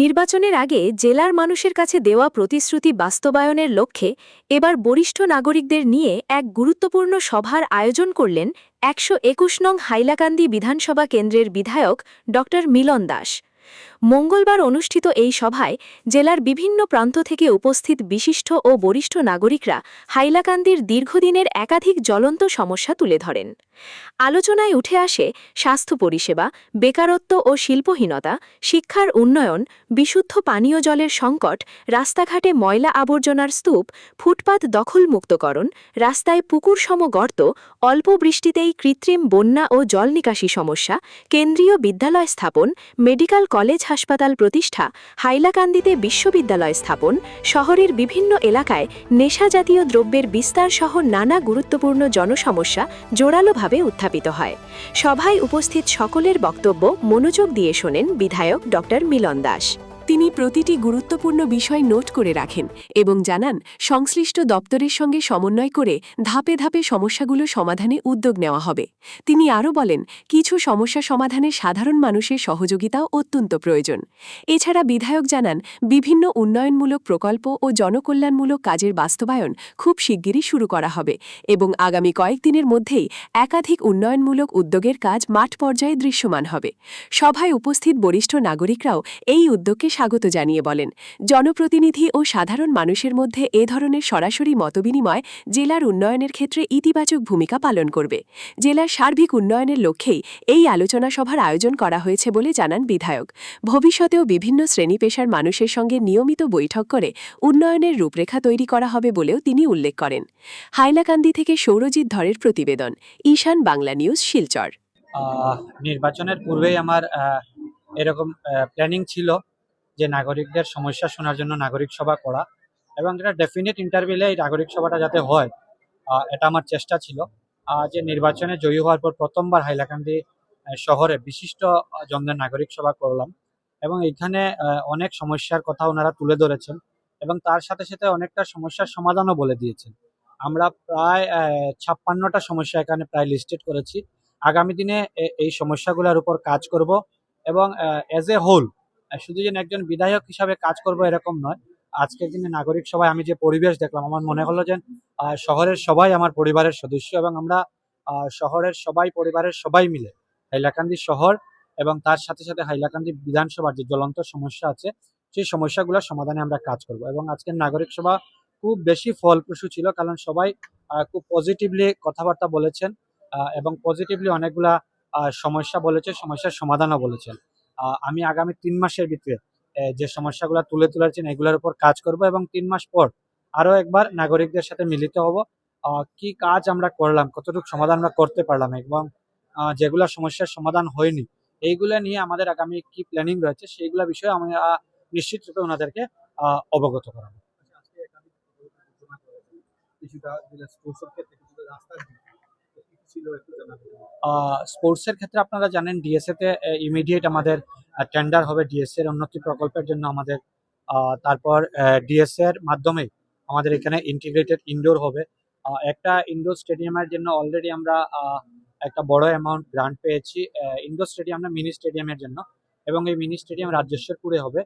নির্বাচনের আগে জেলার মানুষের কাছে দেওয়া প্রতিশ্রুতি বাস্তবায়নের লক্ষ্যে এবার বরিষ্ঠ নাগরিকদের নিয়ে এক গুরুত্বপূর্ণ সভার আয়োজন করলেন ১২১ নং হাইলাকান্দি বিধানসভা কেন্দ্রের বিধায়ক ড মিলন দাস। মঙ্গলবার অনুষ্ঠিত এই সভায় জেলার বিভিন্ন প্রান্ত থেকে উপস্থিত বিশিষ্ট ও বরিষ্ঠ নাগরিকরা হাইলাকান্দির দীর্ঘদিনের একাধিক জ্বলন্ত সমস্যা তুলে ধরেন। আলোচনায় উঠে আসে স্বাস্থ্য পরিষেবা, বেকারত্ব ও শিল্পহীনতা, শিক্ষার উন্নয়ন, বিশুদ্ধ পানীয় জলের সংকট, রাস্তাঘাটে ময়লা আবর্জনার স্তূপ, ফুটপাত দখলমুক্তকরণ, রাস্তায় পুকুরসম গর্ত, অল্প বৃষ্টিতেই কৃত্রিম বন্যা ও জল নিকাশি সমস্যা, কেন্দ্রীয় বিদ্যালয় স্থাপন, মেডিকেল কলেজ হাসপাতাল প্রতিষ্ঠা, হাইলাকান্দিতে বিশ্ববিদ্যালয় স্থাপন, শহরের বিভিন্ন এলাকায় নেশাজাতীয় দ্রব্যের বিস্তার সহ নানা গুরুত্বপূর্ণ জনসমস্যা জোরালোভাবে উত্থাপিত হয়। সভায় উপস্থিত সকলের বক্তব্য মনোযোগ দিয়ে শোনেন বিধায়ক ড মিলন দাস। তিনি প্রতিটি গুরুত্বপূর্ণ বিষয় নোট করে রাখেন এবং জানান সংশ্লিষ্ট দপ্তরের সঙ্গে সমন্বয় করে ধাপে ধাপে সমস্যাগুলো সমাধানে উদ্যোগ নেওয়া হবে। তিনি আরও বলেন, কিছু সমস্যা সমাধানে সাধারণ মানুষের সহযোগিতাও অত্যন্ত প্রয়োজন। এছাড়া বিধায়ক জানান, বিভিন্ন উন্নয়নমূলক প্রকল্প ও জনকল্যাণমূলক কাজের বাস্তবায়ন খুব শিগগিরই শুরু করা হবে এবং আগামী কয়েকদিনের মধ্যেই একাধিক উন্নয়নমূলক উদ্যোগের কাজ মাঠ পর্যায়ে দৃশ্যমান হবে। সভায় উপস্থিত বরিষ্ঠ নাগরিকরাও এই উদ্যোগকে স্বাগত জানিয়ে বলেন, জনপ্রতিনিধি ও সাধারণ মানুষের মধ্যে এ ধরনের সরাসরি মতবিনিময় জেলার উন্নয়নের ক্ষেত্রে ইতিবাচক ভূমিকা পালন করবে। জেলার সার্বিক উন্নয়নের লক্ষ্যেই এই আলোচনা সভার আয়োজন করা হয়েছে বলে জানান বিধায়ক। ভবিষ্যতেও বিভিন্ন শ্রেণী পেশার মানুষের সঙ্গে নিয়মিত বৈঠক করে উন্নয়নের রূপরেখা তৈরি করা হবে বলেও তিনি উল্লেখ করেন। হাইলাকান্দি থেকে সৌরজিৎ ধরের প্রতিবেদন, ঈশান বাংলা নিউজ, শিলচর। নির্বাচনের পূর্বেই আমার এরকম প্ল্যানিং ছিল যে নাগরিকদের সমস্যা শোনার জন্য নাগরিক সভা করা, এবং এটা ডেফিনেট ইন্টারভিউলে এই নাগরিক সভাটা যাতে হয়, এটা আমার চেষ্টা ছিল। যে নির্বাচনে জয়ী হওয়ার পর প্রথমবার হাইলাকান্দি শহরে বিশিষ্ট জনদের নাগরিক সভা করলাম, এবং এখানে অনেক সমস্যার কথা ওনারা তুলে ধরেছেন এবং তার সাথে সাথে অনেকটা সমস্যার সমাধানও বলে দিয়েছেন। আমরা প্রায় 56টা সমস্যা এখানে প্রায় লিস্টেড করেছি। আগামী দিনে এই সমস্যাগুলোর উপর কাজ করব এবং অ্যাজ এ হোল, শুধু যে একজন বিধায়ক হিসাবে কাজ করব এরকম নয়। আজকের দিনে নাগরিক সভায় আমি যে পরিবেশ দেখলাম, আমার মনে হলো যে শহরের সবাই আমার পরিবারের সদস্য, এবং আমরা শহরের সবাই, পরিবারের সবাই মিলে হাইলাকান্দি শহর এবং তার সাথে সাথে হাইলাকান্দি বিধানসভার যে জ্বলন্ত সমস্যা আছে সেই সমস্যাগুলোর সমাধানে আমরা কাজ করব। এবং আজকের নাগরিক সভা খুব বেশি ফলপ্রসূ ছিল, কারণ সবাই খুব পজিটিভলি কথাবার্তা বলেছেন এবং পজিটিভলি অনেকগুলা সমস্যা বলেছে, সমস্যার সমাধানও বলেছেন। আমি আগামী 3 মাসের ভিতরে যে সমস্যাগুলো তুলে তুলেছেন এগুলোর উপর কাজ করব, এবং 3 মাস পর আরো একবার নাগরিকদের সাথে মিলিত হব, কি কাজ আমরা করলাম, কতটুকু সমাধান আমরা করতে পারলাম, এবং যেগুলা সমস্যার সমাধান হয়নি এইগুলা নিয়ে আমাদের আগামী কি প্ল্যানিং রয়েছে সেইগুলা বিষয়ে আমি নিশ্চিত রূপে ওনাদেরকে অবগত করাবো। স্পোর্টসের ক্ষেত্রে আপনারা জানেন ডিএসএ তে ইমিডিয়েট আমাদের টেন্ডার হবে ডিএসএ এর উন্নতি প্রকল্পের জন্য আমাদের। তারপর ডিএসএ এর মাধ্যমে আমাদের এখানে ইন্টিগ্রেটেড ইনডোর হবে। একটা ইনডোর স্টেডিয়ামের জন্য অলরেডি আমরা একটা বড় অ্যামাউন্ট গ্রান্ট পেয়েছি ইনডোর স্টেডিয়াম না, মিনি স্টেডিয়ামের জন্য, এবং এই মিনি স্টেডিয়াম রাজ্যেশ্বরপুরে হবে।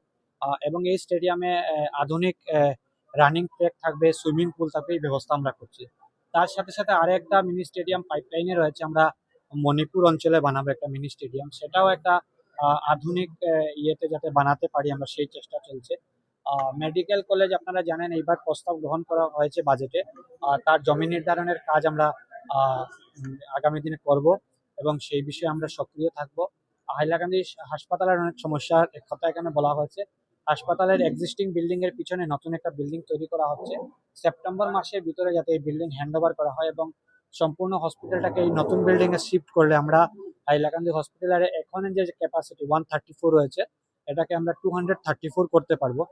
এবং এই স্টেডিয়ামে আধুনিক রানিং ট্র্যাক থাকবে, সুইমিং পুল থাকবে, এই ব্যবস্থা আমরা করছি। তার সাথে সাথে আরো একটা মিনি স্টেডিয়াম পাইপলাইনে রয়েছে, আমরা মণিপুর অঞ্চলে বানাবো একটা মিনি স্টেডিয়াম, সেটাও একটা আধুনিক ইয়েতে যাতে বানাতে পারি আমরা সেই চেষ্টা চলছে। মেডিকেল কলেজ আপনারা জানেন এইবার প্রস্তাব গ্রহণ করা হয়েছে বাজেটে, তার জমি নির্ধারণের কাজ আমরা আগামী দিনে করব এবং সেই বিষয়ে আমরা সক্রিয় থাকব। হাইলাকান্দি হাসপাতালের অনেক সমস্যার কথা এখানে বলা হয়েছে। হাসপাতালের এক্সিস্টিং বিল্ডিং এর পিছনে নতুন একটা বিল্ডিং তৈরি করা হচ্ছে, সেপ্টেম্বর মাসের ভিতরে যাতে এই বিল্ডিং হ্যান্ড ওভার করা হয় এবং সম্পূর্ণ হসপিটালটাকে এই নতুন বিল্ডিং এ শিফট করলে আমরা হাইলাকান্দি হসপিটালের এখন যে ক্যাপাসিটি 134 রয়েছে এটাকে আমরা 234 করতে পারবো।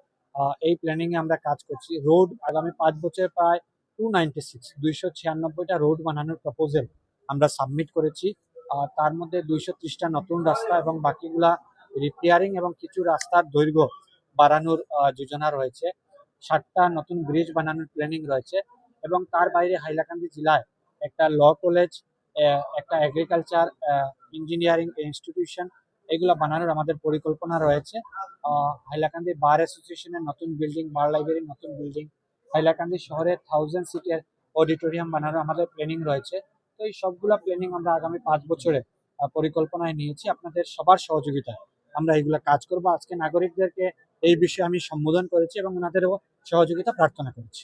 এই প্ল্যানিং এ আমরা কাজ করছি। রোড আগামী 5 বছর প্রায় 296টা রোড বানানোর প্রপোজাল আমরা সাবমিট করেছি। তার মধ্যে 230টা নতুন রাস্তা এবং বাকিগুলা রিপেয়ারিং এবং কিছু রাস্তার দৈর্ঘ্য বাড়ানোর যোজনা রয়েছে। 7টা নতুন ব্রিজ বানানোর প্ল্যানিং রয়েছে, এবং তার বাইরে হাইলাকান্দি জেলায় একটা ল কলেজ, একটা এগ্রিকালচার ইঞ্জিনিয়ারিং ইনস্টিটিউশন এগুলো বানানোর আমাদের পরিকল্পনা রয়েছে। হাইলাকান্দি বার অ্যাসোসিয়েশনের নতুন বিল্ডিং, বার লাইব্রেরির নতুন বিল্ডিং, হাইলাকান্দি শহরে 1000 সিটের অডিটোরিয়াম বানানোর আমাদের প্ল্যানিং রয়েছে। তো এই সবগুলা প্ল্যানিং আমরা আগামী 5 বছরে পরিকল্পনায় নিয়েছি। আপনাদের সবার সহযোগিতা আমরা এগুলা কাজ করব। আজকে নাগরিকদেরকে এই বিষয়ে আমি সম্বোধন করেছি এবং ওনাদেরও সহযোগিতা প্রার্থনা করেছি।